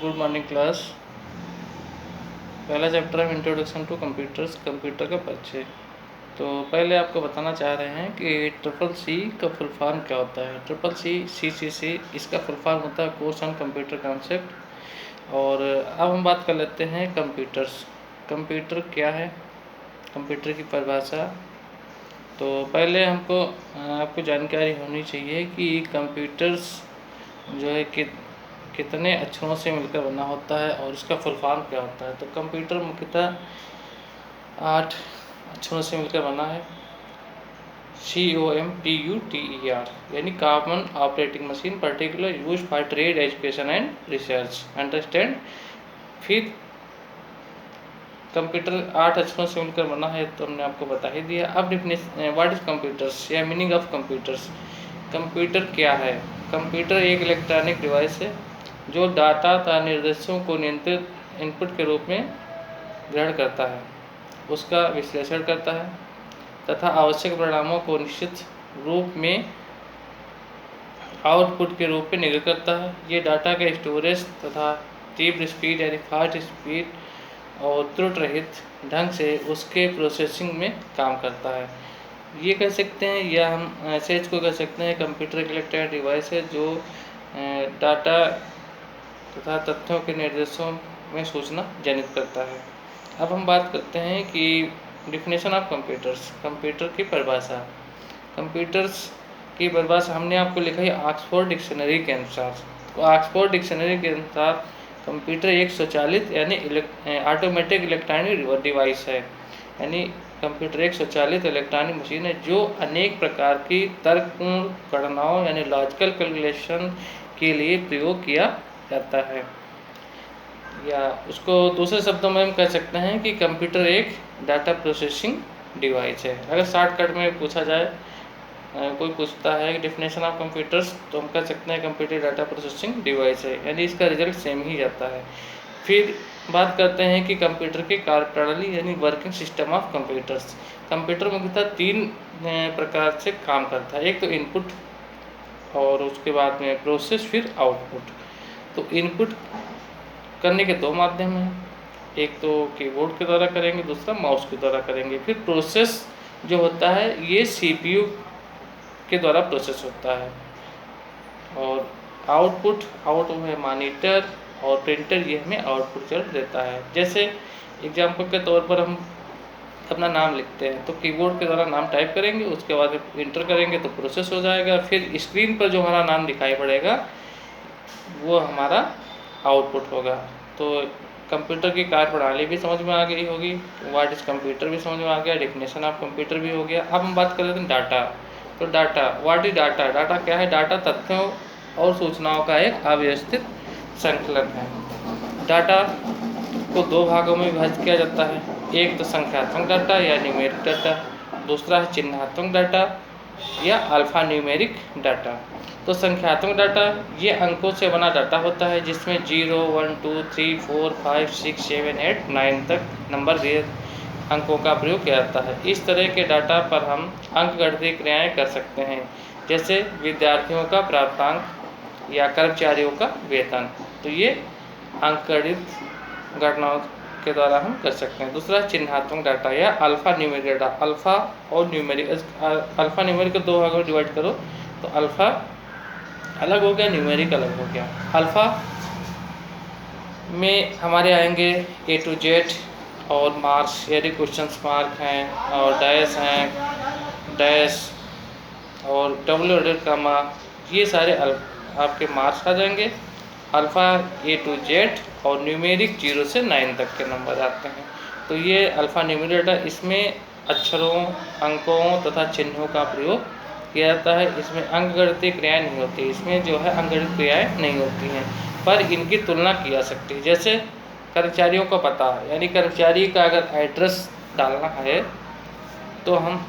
Good morning class. पहला chapter है introduction to computers, computer का परिचय। तो पहले आपको बताना चाह रहे हैं कि ट्रिपल सी का फुल फॉर्म क्या होता है। ट्रिपल सी इसका फुल फॉर्म होता है कोर्स ऑन कंप्यूटर कॉन्सेप्ट। और अब हम बात कर लेते हैं कंप्यूटर्स। कंप्यूटर क्या है, कंप्यूटर की परिभाषा। तो पहले हमको आपको जानकारी होनी चाहिए कि कंप्यूटर्स जो है कि कितने अक्षरों से मिलकर बना होता है और इसका फुल फॉर्म क्या होता है। तो कंप्यूटर मुख्यतः 8 अक्षरों से मिलकर बना है। COMPUTER यानी common operating machine, particular use for trade, education and research. Understand. फिर कंप्यूटर 8 अक्षरों से मिलकर बना है तो हमने आपको बता ही दिया। अब डिफिनेशन, व्हाट इज कंप्यूटर्स या मीनिंग ऑफ कंप्यूटर्स। कंप्यूटर क्या है। कंप्यूटर एक इलेक्ट्रॉनिक डिवाइस है जो डाटा तथा निर्देशों को नियंत्रित इनपुट के रूप में ग्रहण करता है, उसका विश्लेषण करता है तथा आवश्यक परिणामों को निश्चित रूप में आउटपुट के रूप में निर्गत करता है। ये डाटा के स्टोरेज तथा तीव्र स्पीड यानी फास्ट स्पीड और त्रुटि रहित ढंग से उसके प्रोसेसिंग में काम करता है। ये कह सकते हैं या हम मैसेज को कह सकते हैं कंप्यूटर एक इलेक्ट्रॉनिक डिवाइस है जो डाटा तथा तथ्यों के निर्देशों में सूचना जनित करता है। अब हम बात करते हैं कि डिफिनेशन ऑफ कंप्यूटर्स, कंप्यूटर की परिभाषा। कंप्यूटर्स की परिभाषा हमने आपको लिखा है ऑक्सफोर्ड डिक्शनरी के अनुसार। तो ऑक्सफोर्ड डिक्शनरी के अनुसार कंप्यूटर एक स्वचालित यानी ऑटोमेटिक इलेक्ट्रॉनिक डिवाइस है। यानी कंप्यूटर एक स्वचालित इलेक्ट्रॉनिक मशीन है जो अनेक प्रकार की तर्कपूर्ण गणनाओं यानी लॉजिकल कैलकुलेशन के लिए प्रयोग किया जाता है। या उसको दूसरे शब्दों में हम कह सकते हैं कि कंप्यूटर एक डाटा प्रोसेसिंग डिवाइस है। अगर शॉर्टकट में पूछा जाए, कोई पूछता है कि डिफिनेशन ऑफ कंप्यूटर्स, तो हम कह सकते हैं कंप्यूटर डाटा प्रोसेसिंग डिवाइस है, यानी इसका रिजल्ट सेम ही जाता है। फिर बात करते हैं कि कंप्यूटर की कार्यप्रणाली यानी working system of computers. Computer मुख्यतः 3 प्रकार से काम करता है। एक तो इनपुट और उसके बाद में प्रोसेस, फिर आउटपुट। तो इनपुट करने के 2 माध्यम हैं, एक तो कीबोर्ड के द्वारा करेंगे, दूसरा माउस के द्वारा करेंगे। फिर प्रोसेस जो होता है ये CPU के द्वारा प्रोसेस होता है। और आउटपुट है मॉनिटर और प्रिंटर, ये हमें आउटपुट रिजल्ट देता है। जैसे एग्जाम्पल के तौर पर हम अपना नाम लिखते हैं तो कीबोर्ड के द्वारा नाम टाइप करेंगे, उसके बाद इंटर करेंगे तो प्रोसेस हो जाएगा। फिर स्क्रीन पर जो हमारा नाम दिखाई पड़ेगा वो हमारा आउटपुट होगा। तो कंप्यूटर की कार्यप्रणाली भी समझ में आ गई होगी, व्हाट इज कंप्यूटर भी समझ में आ गया, डेफिनेशन ऑफ कंप्यूटर भी हो गया। अब हम बात कर लेते हैं डाटा। तो data, what is data. Data क्या है। डाटा तथ्यों और सूचनाओं का एक अव्यवस्थित संकलन है। डाटा को 2 भागों में विभाजित किया जाता है, एक तो संख्यात्मक डाटा या न्यूमेरिक डाटा, दूसरा है चिन्हात्मक डाटा या अल्फा न्यूमेरिक डाटा। तो संख्यात्मक डाटा ये अंकों से बना डाटा होता है जिसमें 0, 1, 2, 3, 4, 5, 6, 7, 8, 9 तक नंबर दिए अंकों का प्रयोग किया जाता है। इस तरह के डाटा पर हम अंकगणितीय क्रियाएं कर सकते हैं, जैसे विद्यार्थियों का प्राप्तांक या कर्मचारियों का वेतन। तो ये अंकगणित गणनाओं के द्वारा हम कर सकते हैं। दूसरा चिन्हात्मक डाटा या अल्फा न्यूमेरिक डाटा। अल्फा और न्यूमेरिक, अल्फा न्यूमेरिक को 2 भागों में डिवाइड करो तो अल्फा अलग हो गया, न्यूमेरिक अलग हो गया। अल्फा में हमारे आएंगे A to Z और मार्क्स यानी क्वेश्चन मार्क हैं और डैश हैं, डैश और W, ये सारे आपके मार्क्स आ जाएंगे। अल्फ़ा A to Z और न्यूमेरिक 0 से 9 तक के नंबर आते हैं। तो ये अल्फ़ा न्यूमेरिक डाटा, इसमें अक्षरों, अंकों तथा चिन्हों का प्रयोग किया जाता है। इसमें अंकगणितीय क्रियाएं नहीं होती, इसमें जो है अंकगणित क्रियाएं नहीं होती हैं, पर इनकी तुलना की जा सकती है। जैसे कर्मचारियों का पता, यानी कर्मचारी का अगर एड्रेस डालना है तो हम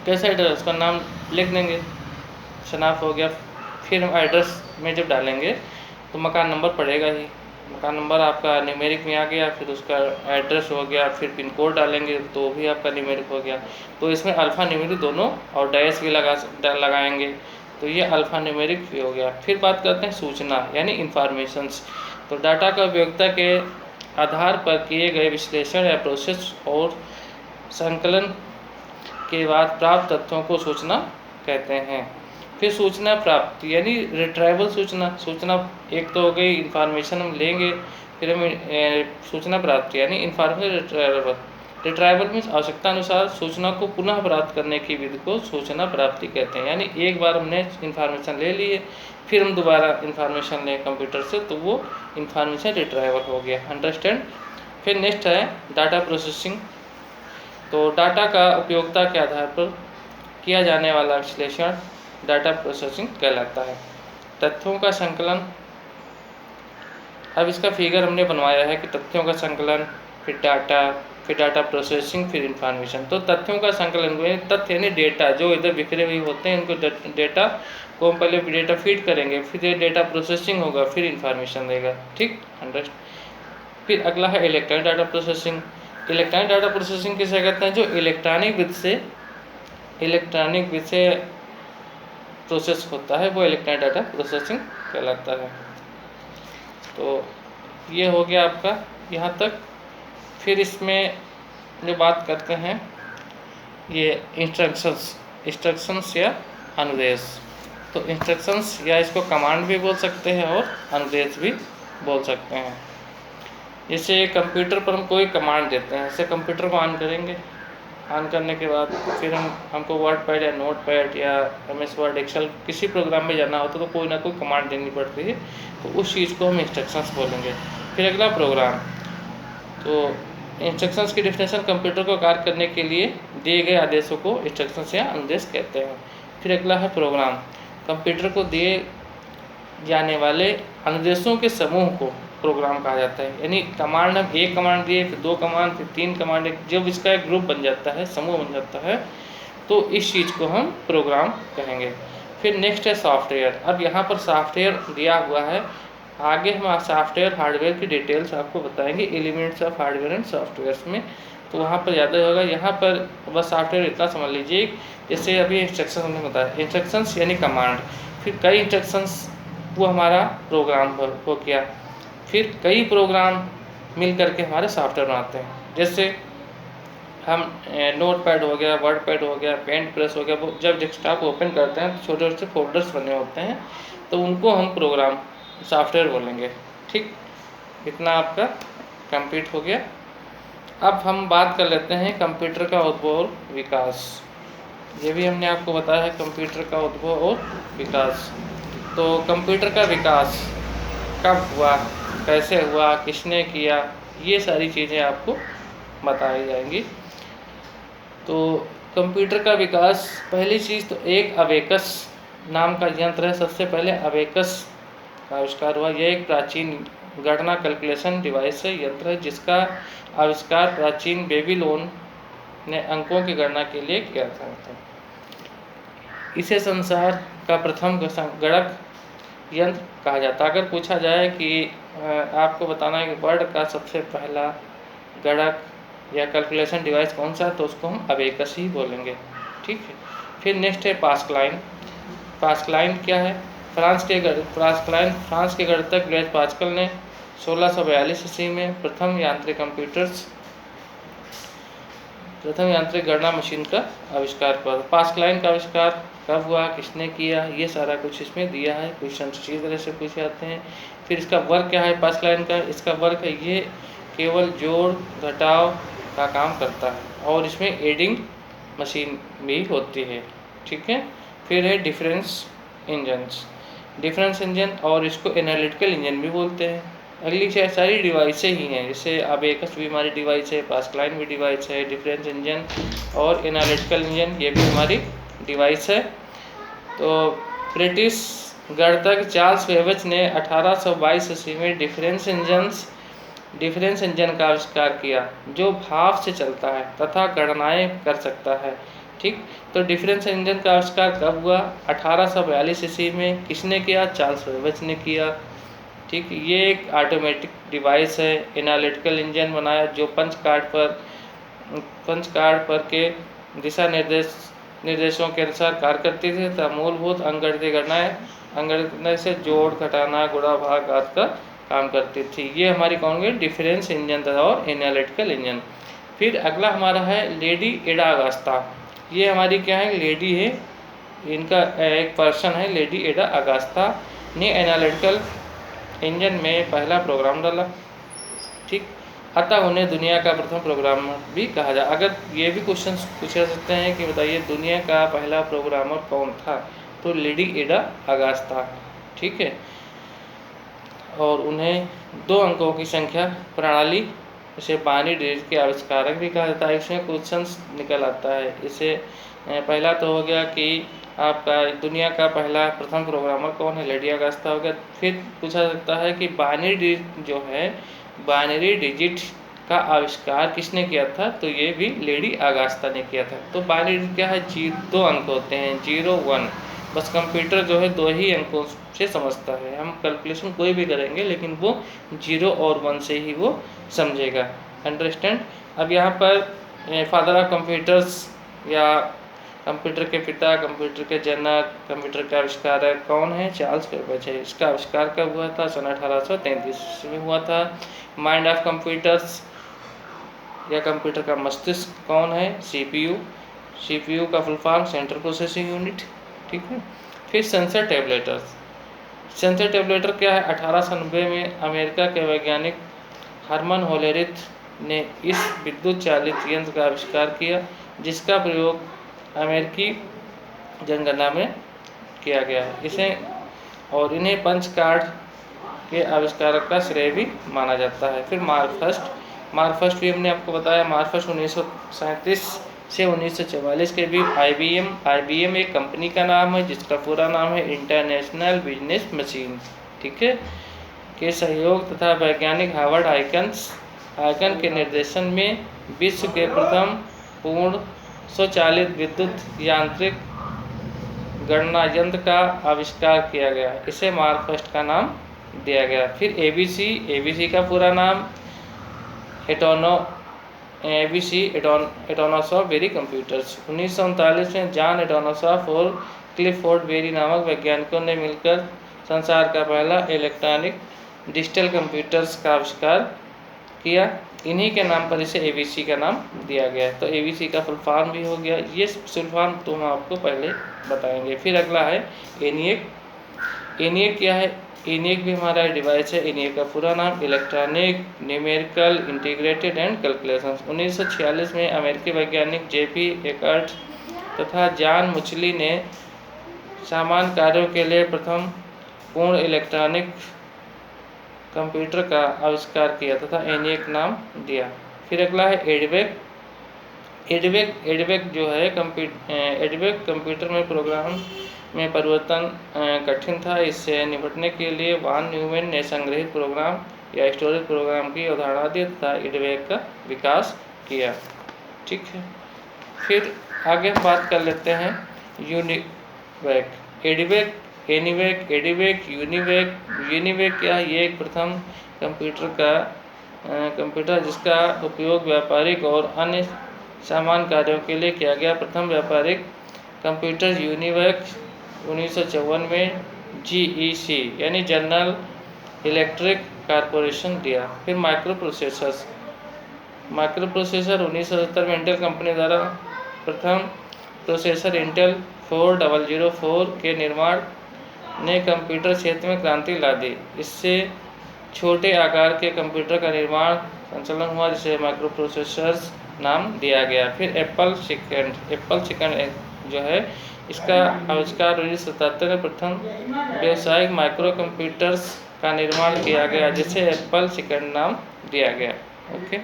कैसे एड्रेस, उसका नाम लिख देंगे, शनाख्त हो गया। फिर हम एड्रेस में जब डालेंगे तो मकान नंबर पड़ेगा ही, मकान नंबर आपका न्यूमेरिक में आ गया, फिर उसका एड्रेस हो गया, फिर पिन कोड डालेंगे तो भी आपका न्यूमेरिक हो गया। तो इसमें अल्फ़ा न्यूमेरिक दोनों और डैश भी लगाएंगे, तो ये अल्फ़ा न्यूमेरिक भी हो गया। फिर बात करते हैं सूचना यानी इंफॉर्मेशंस। तो डाटा का उपयोगिता के आधार पर किए गए विश्लेषण या प्रोसेस और संकलन के बाद प्राप्त तथ्यों को सूचना कहते हैं। फिर सूचना प्राप्ति यानी रिट्राइवल सूचना एक तो हो गई, इंफॉर्मेशन हम लेंगे, फिर हम सूचना प्राप्ति यानी इंफॉर्मेशन रिट्राइवल मीन्स आवश्यकता अनुसार सूचना को पुनः प्राप्त करने की विधि को सूचना प्राप्ति कहते हैं। यानी एक बार हमने इंफॉर्मेशन ले ली है, फिर हम दोबारा इंफॉर्मेशन लें कंप्यूटर से, तो वो इंफॉर्मेशन रिट्राइवल हो गया। अंडरस्टैंड। फिर नेक्स्ट है डाटा प्रोसेसिंग। तो डाटा का उपयोगिता के आधार पर किया जाने वाला विश्लेषण डाटा प्रोसेसिंग कहलाता है। तथ्यों का संकलन, अब इसका फिगर हमने बनवाया है कि तथ्यों का संकलन, फिर डाटा प्रोसेसिंग, फिर इंफॉर्मेशन। तो तथ्यों का संकलन हुए, तथ्य यानी डेटा जो इधर बिखरे हुए होते हैं, इनको डेटा को हम पहले डेटा फीड करेंगे, फिर ये डेटा प्रोसेसिंग होगा, फिर इंफॉर्मेशन देगा। ठीक, अंडरस्टैंड। फिर अगला है electronic data processing. Electronic data processing किसे कहते हैं? जो इलेक्ट्रॉनिक विधि से प्रोसेस होता है वो इलेक्ट्रॉनिक डाटा प्रोसेसिंग कहलाता है। तो ये हो गया आपका यहाँ तक। फिर इसमें जो बात करते हैं ये इंस्ट्रक्शंस या अनुदेश। तो इंस्ट्रक्शंस या इसको कमांड भी बोल सकते हैं और अनुदेश भी बोल सकते हैं। जैसे कंप्यूटर पर हम कोई कमांड देते हैं, जैसे कंप्यूटर को ऑन करेंगे, ऑन करने के बाद फिर हमको वर्डपैड या नोटपैड या MS वर्ड, एक्सेल किसी प्रोग्राम में जाना होता तो कोई ना कोई कमांड देनी पड़ती है, तो उस चीज़ को हम इंस्ट्रक्शंस बोलेंगे। फिर अगला प्रोग्राम। तो इंस्ट्रक्शंस की डेफिनेशन कंप्यूटर को कार्य करने के लिए दिए गए आदेशों को इंस्ट्रक्शंस या अनुदेश कहते हैं। फिर अगला है प्रोग्राम। कंप्यूटर को दिए जाने वाले अनुदेशों के समूह को प्रोग्राम कहा जाता है। यानी कमांड, हम एक कमांड दिए, फिर दो कमांड, फिर तीन कमांड, जब इसका एक ग्रुप बन जाता है, समूह बन जाता है, तो इस चीज़ को हम प्रोग्राम कहेंगे। फिर नेक्स्ट है सॉफ्टवेयर। अब यहाँ पर सॉफ्टवेयर दिया हुआ है, आगे हम सॉफ्टवेयर हार्डवेयर की डिटेल्स आपको बताएंगे, elements of hardware and software में, तो वहाँ पर ज़्यादा होगा। यहाँ पर बस सॉफ्टवेयर इतना समझ लीजिए, जैसे अभी इंस्ट्रक्शन हमने बताया, इंस्ट्रक्शंस यानी कमांड, फिर कई इंस्ट्रक्शंस वो हमारा प्रोग्राम हो गया, फिर कई प्रोग्राम मिल करके हमारे सॉफ्टवेयर बनाते हैं। जैसे हम नोटपैड हो गया, वर्डपैड हो गया, पेंट प्रेस हो गया, वो जब डेस्कटॉप ओपन करते हैं तो छोटे छोटे फोल्डर्स बने होते हैं, तो उनको हम प्रोग्राम सॉफ्टवेयर बोलेंगे। ठीक, इतना आपका कंप्लीट हो गया। अब हम बात कर लेते हैं कंप्यूटर का उद्भव और विकास। ये भी हमने आपको बताया है कंप्यूटर का उद्भव और विकास। तो कंप्यूटर का विकास कब हुआ, कैसे हुआ, किसने किया, ये सारी चीज़ें आपको बताई जाएंगी। तो कंप्यूटर का विकास, पहली चीज़ तो एक अबेकस नाम का यंत्र है। सबसे पहले अबेकस का आविष्कार हुआ। यह एक प्राचीन गणना कैलकुलेशन डिवाइस है, यंत्र है, जिसका आविष्कार प्राचीन बेबीलोन ने अंकों की गणना के लिए किया था। इसे संसार का प्रथम गणक यंत्र कहा जाता है। अगर पूछा जाए कि आपको बताना है कि वर्ल्ड का सबसे पहला गणक या कैलकुलेशन डिवाइस कौन सा है, तो उसको हम अबेकस ही बोलेंगे। ठीक है। फिर नेक्स्ट है पास्कलाइन। पास्कलाइन क्या है? फ्रांस के गणितज्ञ ब्लेज पास्कल ने 1642 ईस्वी में प्रथम यांत्रिक गणना मशीन का आविष्कार हुआ। पास्कलाइन का आविष्कार कब हुआ, किसने किया, ये सारा कुछ इसमें दिया है। क्वेश्चन इसी तरह से पूछे जाते हैं। फिर इसका वर्क क्या है पास्कलाइन का? इसका वर्क है ये केवल जोड़ घटाव का काम करता है और इसमें एडिंग मशीन भी होती है। ठीक है। फिर है डिफरेंस इंजन, और इसको एनालिटिकल इंजन भी बोलते हैं। अगली सारी डिवाइसें ही हैं, जैसे अबेकस भी हमारी डिवाइस है, पास्कलाइन भी डिवाइस है, डिफरेंस इंजन और एनालिटिकल इंजन ये भी हमारी डिवाइस है। तो ब्रिटिश गणितज्ञ चार्ल्स बेबेज ने 1822 ईस्वी में डिफरेंस इंजन का आविष्कार किया, जो भाप से चलता है तथा गणनाएं कर सकता है। ठीक, तो डिफरेंस इंजन का आविष्कार कब हुआ? 1842 ईस्वी में। किसने किया? चार्ल्स बेबेज ने किया। ठीक, ये एक ऑटोमेटिक डिवाइस है। एनालिटिकल इंजन बनाया जो पंच कार्ड पर के दिशा निर्देशों के अनुसार कार्य करती थी तथा मूलभूत अंकगणितीय गणनाएं से जोड़, घटाना, गुणा, भाग आदि का काम करती थी। ये हमारी कौन गई, डिफरेंस इंजन था और एनालिटिकल इंजन। फिर अगला हमारा है लेडी एडा अगास्ता। ये हमारी क्या है, लेडी है, इनका एक पर्सन है लेडी एडा अगास्ता ने एनालिटिकल इंजन में पहला प्रोग्राम डाला। ठीक, अतः उन्हें दुनिया का प्रथम प्रोग्रामर भी कहा जाए। अगर ये भी क्वेश्चन पूछे सकते हैं कि बताइए दुनिया का पहला प्रोग्रामर कौन था, तो लेडी एडा अगास्ता। ठीक है, और उन्हें 2 अंकों की संख्या प्रणाली, इसे बाइनरी डिजिट के आविष्कारक भी कहा जाता है। इसमें क्वेश्चन निकल आता है। इसे पहला तो हो गया कि आपका दुनिया का पहला प्रथम प्रोग्रामर कौन है, लेडी अगास्ता हो गया। फिर पूछा सकता है कि बाइनरी डिजिट जो है, बाइनरी डिजिट का आविष्कार किसने किया था, तो ये भी लेडी अगास्ता ने किया था। तो बाइनरी डिजिट क्या है, 2 अंक होते हैं, 0 1। बस कंप्यूटर जो है 2 ही अंकों से समझता है। हम कैलकुलेशन कोई भी करेंगे लेकिन वो 0 और 1 से ही वो समझेगा। अंडरस्टैंड। अब यहाँ पर फादर ऑफ कंप्यूटर्स या कंप्यूटर के पिता, कंप्यूटर के जनक, कंप्यूटर के आविष्कारक कौन है, चार्ल्स बेबेज है। इसका आविष्कार कब हुआ था, सन 1833 में हुआ था। माइंड ऑफ कंप्यूटर्स या कंप्यूटर का मस्तिष्क कौन है, सीपीयू। सीपीयू का full form central processing unit. ठीक है। फिर सेंसर टेबलेटर्स। सेंसर टेबलेटर क्या है, 1890 में अमेरिका के वैज्ञानिक हरमन होलेरिथ ने इस विद्युत चालित यंत्र का आविष्कार किया, जिसका प्रयोग अमेरिकी जनगणना में किया गया है। इन्हें पंच कार्ड के आविष्कारक का श्रेय भी माना जाता है। फिर मार्कफस्ट भी हमने आपको बताया। मार्कफस्ट 1937 से 1944 के बीच IBM एक कंपनी का नाम है, जिसका पूरा नाम है इंटरनेशनल बिजनेस मशीन। ठीक है, के सहयोग तथा वैज्ञानिक हार्वर्ड आइकन के निर्देशन में विश्व के प्रथम पूर्ण स्वचालित विद्युत यांत्रिक गणना यंत्र का आविष्कार किया गया। इसे मार्कफस्ट का नाम दिया गया। फिर ABC का पूरा नाम एटोनोसॉफ्ट बेरी कंप्यूटर्स। 1939 में जॉन एटोनोसॉफ्ट और क्लिफोर्ड बेरी नामक वैज्ञानिकों ने मिलकर संसार का पहला इलेक्ट्रॉनिक डिजिटल कंप्यूटर्स का आविष्कार किया। इन्हीं के नाम पर इसे ABC का नाम दिया गया है। तो ABC का फुल फॉर्म भी हो गया। ये फुल फॉर्म तो हम आपको पहले बताएंगे। फिर अगला है ENIAC क्या है, ENIAC भी हमारा डिवाइस है। ENIAC का पूरा नाम electronic numerical integrated and calculation. 1946 में अमेरिकी वैज्ञानिक JP एकर्ट तथा जॉन मुचली ने सामान्य कार्यों के लिए प्रथम पूर्ण इलेक्ट्रॉनिक कंप्यूटर का आविष्कार किया तथा ENIAC नाम दिया। फिर अगला है एडवेक जो है एडवेक कंप्यूटर में प्रोग्राम में परिवर्तन कठिन था। इससे निपटने के लिए वान न्यूमैन ने संग्रहित प्रोग्राम या स्टोरेज प्रोग्राम की अवधारणा दी तथा एडवेक का विकास किया। ठीक है, फिर आगे हम बात कर लेते हैं यूनिवैक। यूनिवैक क्या है, ये एक प्रथम कंप्यूटर जिसका उपयोग व्यापारिक और अन्य सामान्य कार्यों के लिए किया गया। प्रथम व्यापारिक कंप्यूटर यूनिवैक 1954 में GEC यानी जनरल इलेक्ट्रिक कॉरपोरेशन दिया। फिर माइक्रोप्रोसेसर 1970 में इंटेल कंपनी द्वारा प्रथम प्रोसेसर इंटेल 4004 के निर्माण ने कंप्यूटर क्षेत्र में क्रांति ला दी। इससे छोटे आकार के कंप्यूटर का निर्माण संचालन हुआ, जिसे माइक्रोप्रोसेसर्स नाम दिया गया। फिर एप्पल सेकंड जो है, इसका आविष्कार 1977 में प्रथम व्यावसायिक माइक्रो कंप्यूटर्स का निर्माण किया गया, जिसे एप्पल सेकंड नाम दिया गया। ओके।